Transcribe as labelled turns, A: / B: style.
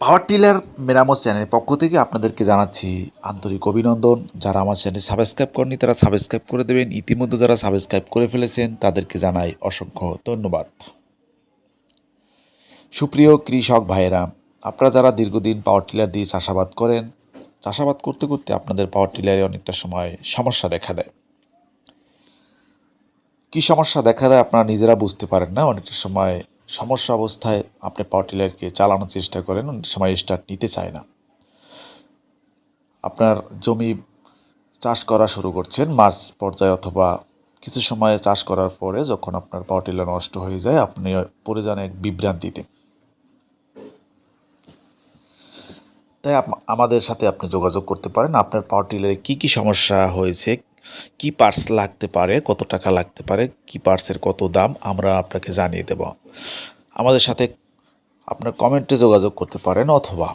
A: Power tiller মেরামত চ্যানেলের পক্ষ থেকে আপনাদেরকে জানাচ্ছি আন্তরিক অভিনন্দন। যারা আমার চ্যানেল সাবস্ক্রাইব করেনি তারা সাবস্ক্রাইব করে দেবেন। ইতিমধ্যে যারা সাবস্ক্রাইব করে ফেলেছেন তাদেরকে জানাই অসংখ্য ধন্যবাদ। সুপ্রিয় কৃষক ভাইয়েরা, আপনারা যারা দীর্ঘদিন পাওয়ার টিলার দিয়ে চাষাবাদ করেন, চাষাবাদ করতে করতে আপনাদের পাওয়ার টিলারে অনেকটা সময় সমস্যা দেখা দেয়। কী সমস্যা দেখা দেয় আপনারা নিজেরা বুঝতে পারেন না। অনেকটা সময় সমস্যা অবস্থায় আপনি পাওয়ার টিলারকে চালানোর চেষ্টা করেন, অনেক সময় স্টার্ট নিতে চায় না। আপনার জমি চাষ করা শুরু করছেন মাঝ পর্যায়ে অথবা কিছু সময় চাষ করার পরে যখন আপনার পাওয়ার টিলার নষ্ট হয়ে যায়, আপনি পড়ে যান এক বিভ্রান্তিতে। তাই আমাদের সাথে আপনি যোগাযোগ করতে পারেন। আপনার পাওয়ার টিলারে কী কী সমস্যা হয়েছে, কী পার্টস লাগতে পারে, কত টাকা লাগতে পারে, কী পার্টসের কত দাম, আমরা আপনাকে জানিয়ে দেব। আমাদের সাথে আপনার কমেন্টে যোগাযোগ করতে পারেন অথবা